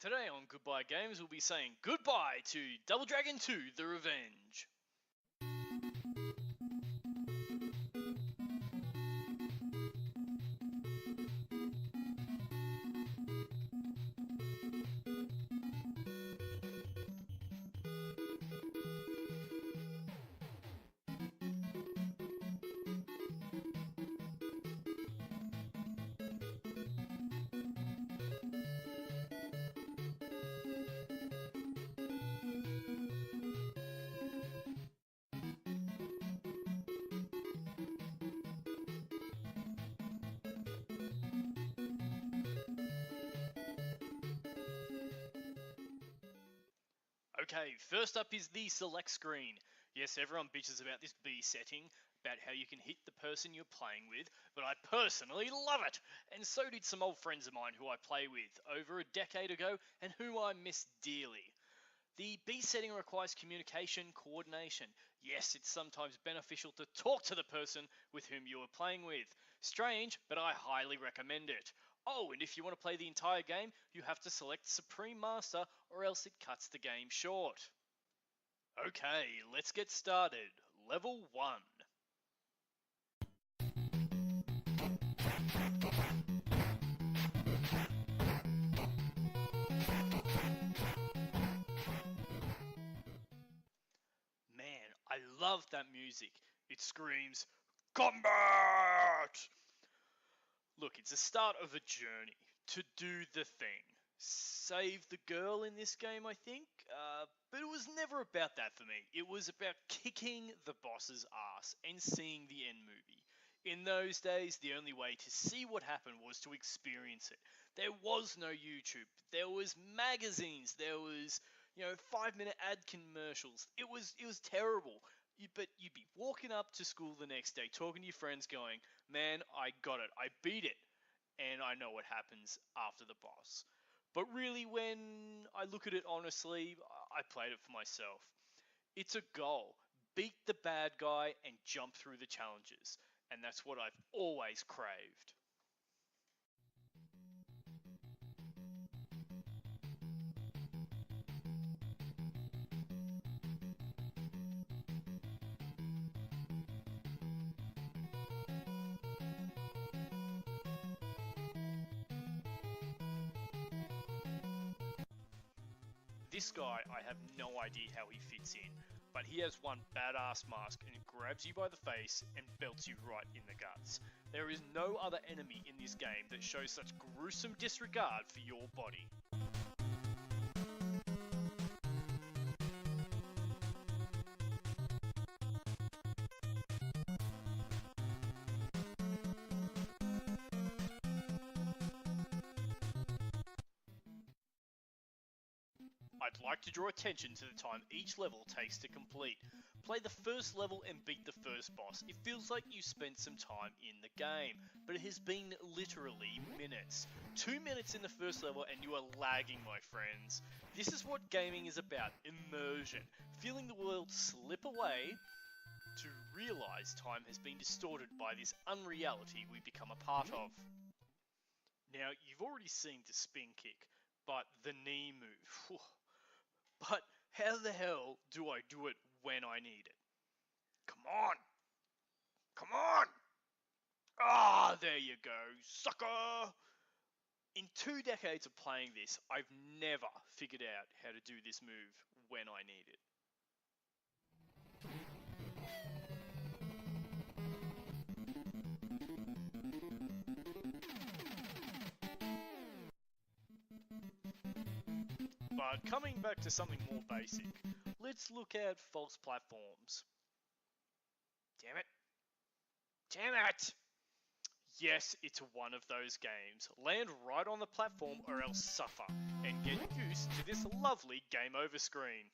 Today on Goodbye Games, we'll be saying goodbye to Double Dragon 2 The Revenge. Okay, first up is the select screen. Yes, everyone bitches about this B setting, about how you can hit the person you're playing with, but I personally love it! And so did some old friends of mine who I play with over a decade ago and who I miss dearly. The B setting requires communication, coordination. Yes, it's sometimes beneficial to talk to the person with whom you are playing with. Strange, but I highly recommend it. Oh, and if you want to play the entire game, you have to select Supreme Master or else it cuts the game short. Okay, let's get started. Level 1. Man, I love that music. It screams, combat! Look, it's the start of a journey to do the thing. Save the girl in this game, I think. But it was never about that for me. It was about kicking the boss's ass and seeing the end movie. In those days, the only way to see what happened was to experience it. There was no YouTube. There was magazines. There was, 5-minute ad commercials. It was terrible. But you'd be walking up to school the next day, talking to your friends, going, man, I got it. I beat it. And I know what happens after the boss. But really, when I look at it honestly, I played it for myself. It's a goal. Beat the bad guy and jump through the challenges. And that's what I've always craved. This guy, I have no idea how he fits in, but he has one badass mask and it grabs you by the face and belts you right in the guts. There is no other enemy in this game that shows such gruesome disregard for your body. I'd like to draw attention to the time each level takes to complete. Play the first level and beat the first boss. It feels like you spent some time in the game, but it has been literally minutes. 2 minutes in the first level and you are lagging, my friends. This is what gaming is about, immersion. Feeling the world slip away to realise time has been distorted by this unreality we become a part of. Now, you've already seen the spin kick, but the knee move, whew. But how the hell do I do it when I need it? Come on! Come on! Ah, there you go, sucker! In 2 decades of playing this, I've never figured out how to do this move when I need it. But coming back to something more basic, let's look at false platforms. Damn it. Damn it! Yes, it's one of those games. Land right on the platform or else suffer, and get used to this lovely game over screen.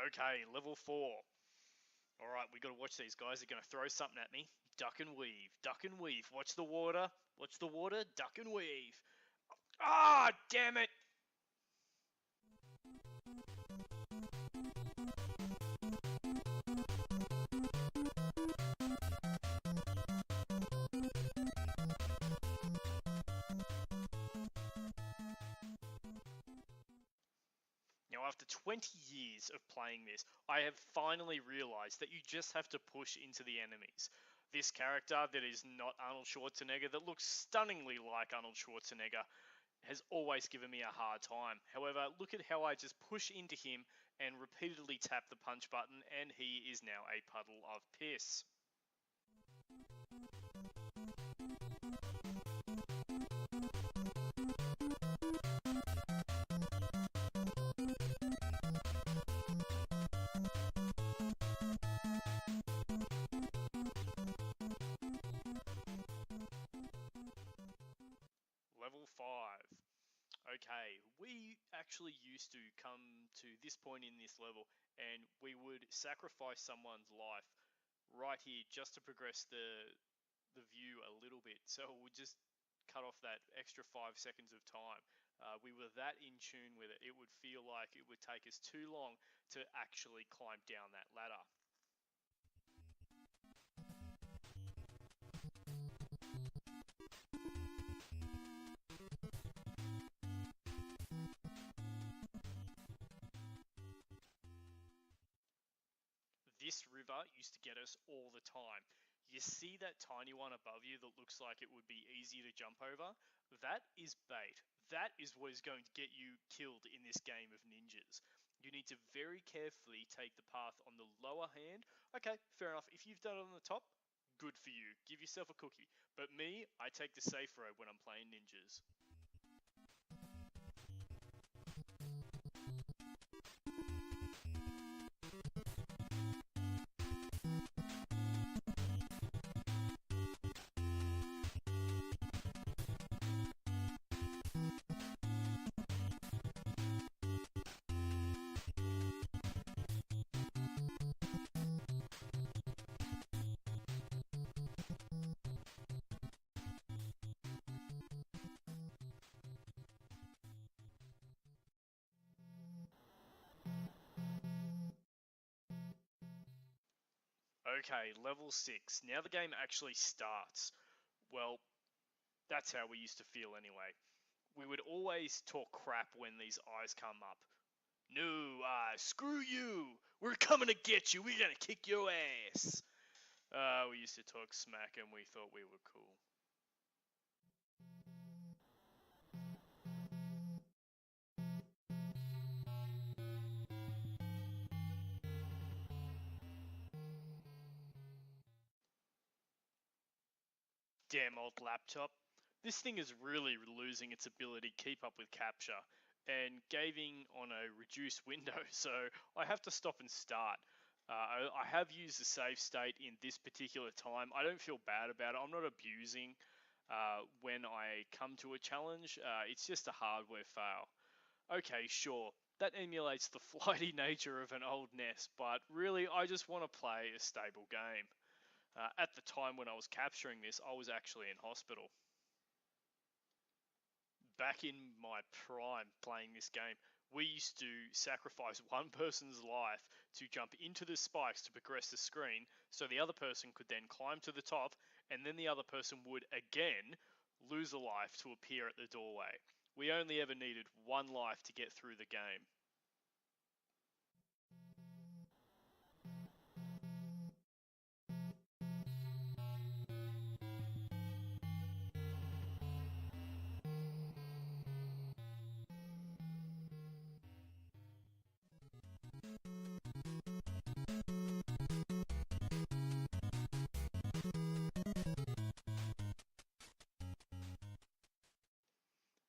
Okay, level 4. Alright, we gotta watch these guys. They're gonna throw something at me. Duck and weave. Duck and weave. Watch the water. Watch the water. Duck and weave. Ah, damn it! Now, after 20 years of playing this, I have finally realized that you just have to push into the enemies. This character that is not Arnold Schwarzenegger, that looks stunningly like Arnold Schwarzenegger, has always given me a hard time. However, look at how I just push into him and repeatedly tap the punch button, and he is now a puddle of piss. Level 5. Okay, we actually used to come to this point in this level and we would sacrifice someone's life right here just to progress the view a little bit. So it would just cut off that extra 5 seconds of time. We were that in tune with it. It would feel like it would take us too long to actually climb down that ladder. This river used to get us all the time. You see that tiny one above you that looks like it would be easy to jump over? That is bait. That is what is going to get you killed in this game of ninjas. You need to very carefully take the path on the lower hand. Okay, fair enough. If you've done it on the top, good for you. Give yourself a cookie. But me, I take the safe road when I'm playing ninjas. Okay, level 6. Now the game actually starts. Well, that's how we used to feel anyway. We would always talk crap when these eyes come up. No, screw you! We're coming to get you! We're gonna kick your ass! We used to talk smack and we thought we were cool. Damn old laptop. This thing is really losing its ability to keep up with capture and gaming on a reduced window, so I have to stop and start. I have used the save state in this particular time. I don't feel bad about it. I'm not abusing when I come to a challenge. It's just a hardware fail. Okay, sure. That emulates the flighty nature of an old NES, but really, I just want to play a stable game. At the time when I was capturing this, I was actually in hospital. Back in my prime playing this game, we used to sacrifice one person's life to jump into the spikes to progress the screen so the other person could then climb to the top, and then the other person would again lose a life to appear at the doorway. We only ever needed one life to get through the game.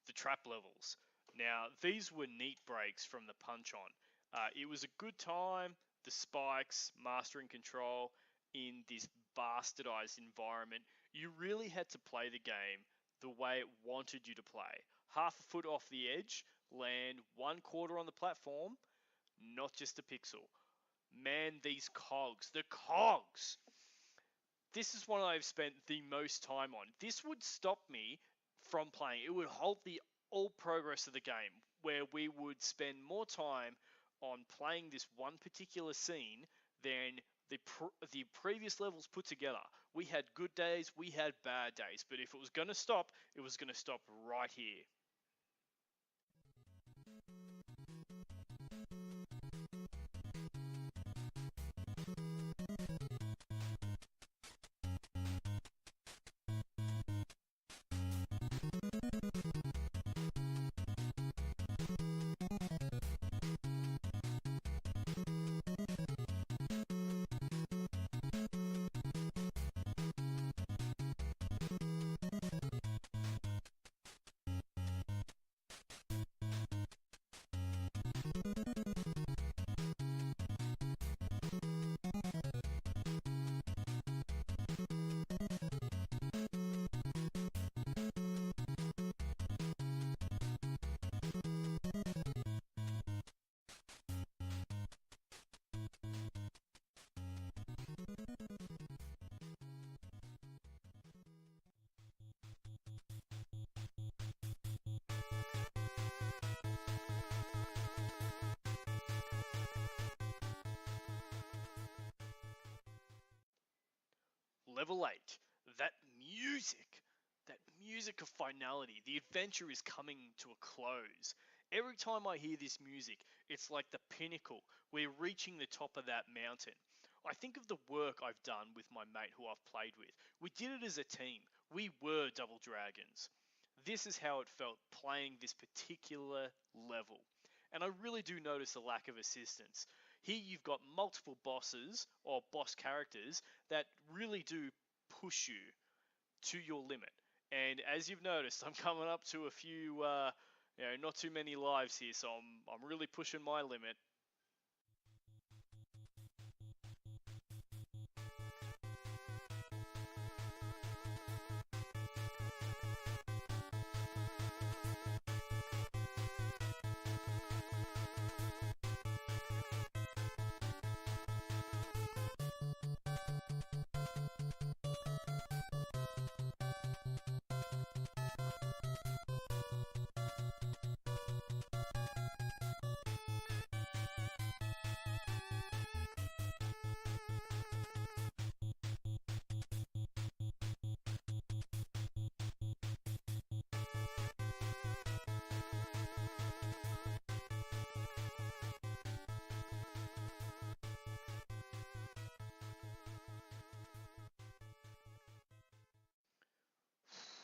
The trap levels. Now, these were neat breaks from the punch-on. It was a good time, the spikes, mastering control in this bastardized environment. You really had to play the game the way it wanted you to play. Half a foot off the edge, land 1/4 on the platform, not just a pixel. Man, these cogs, the cogs! This is what I've spent the most time on. This would stop me from playing. It would halt the all progress of the game, where we would spend more time on playing this one particular scene than the previous levels put together. We had good days, we had bad days, but if it was going to stop, it was going to stop right here. Level 8, that music of finality. The adventure is coming to a close. Every time I hear this music, it's like the pinnacle. We're reaching the top of that mountain. I think of the work I've done with my mate who I've played with. We did it as a team. We were Double Dragons. This is how it felt playing this particular level. And I really do notice a lack of assistance. Here you've got multiple bosses or boss characters that really do push you to your limit. And as you've noticed, I'm coming up to a few, not too many lives here, so I'm really pushing my limit.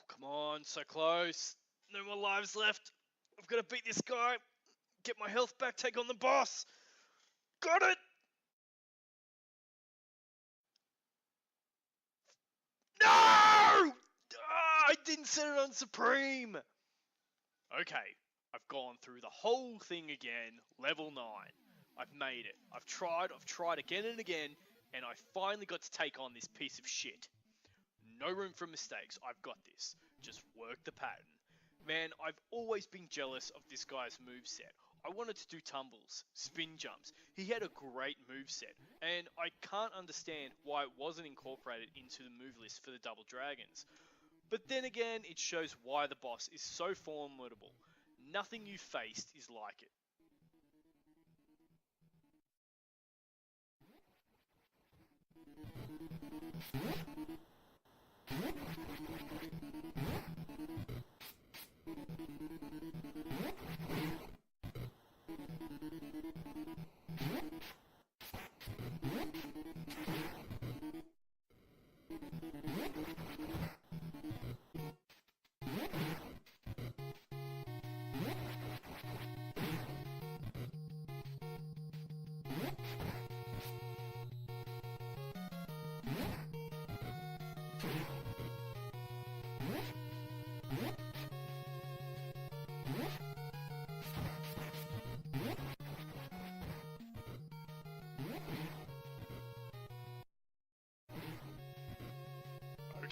Come on, so close. No more lives left. I've got to beat this guy. Get my health back, take on the boss. Got it! No! I didn't set it on Supreme. Okay, I've gone through the whole thing again, level 9. I've made it. I've tried again and again, and I finally got to take on this piece of shit. No room for mistakes. I've got this. Just work the pattern. Man, I've always been jealous of this guy's moveset. I wanted to do tumbles, spin jumps. He had a great moveset, and I can't understand why it wasn't incorporated into the move list for the Double Dragons. But then again, it shows why the boss is so formidable. Nothing you faced is like it.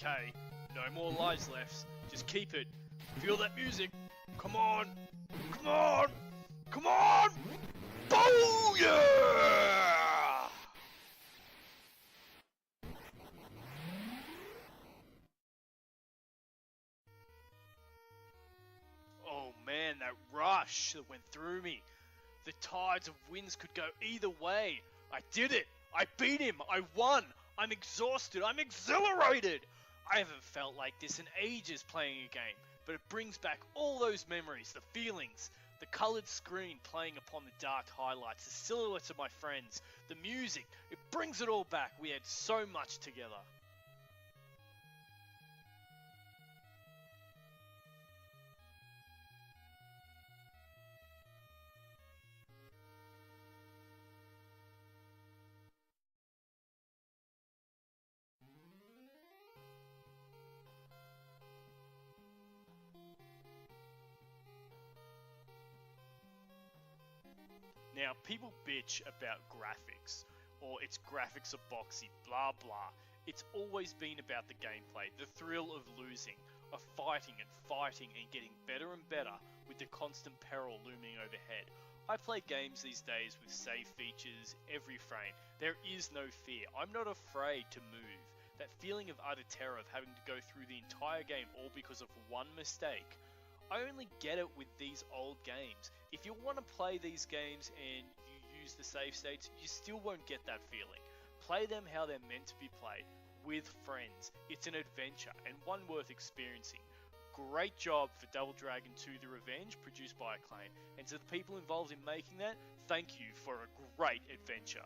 okay. No more lives left. Just keep it. Feel that music. Come on. Come on. Come on. Booyah! Oh man, that rush that went through me. The tides of winds could go either way. I did it. I beat him. I won. I'm exhausted. I'm exhilarated. I haven't felt like this in ages playing a game, but it brings back all those memories, the feelings, the coloured screen playing upon the dark highlights, the silhouettes of my friends, the music. It brings it all back. We had so much together. Now, people bitch about graphics, or its graphics are boxy, blah blah. It's always been about the gameplay, the thrill of losing, of fighting and getting better and better with the constant peril looming overhead. I play games these days with save features every frame. There is no fear. I'm not afraid to move. That feeling of utter terror of having to go through the entire game all because of one mistake, I only get it with these old games. If you want to play these games and you use the save states, you still won't get that feeling. Play them how they're meant to be played, with friends. It's an adventure, and one worth experiencing. Great job for Double Dragon 2 The Revenge, produced by Acclaim. And to the people involved in making that, thank you for a great adventure.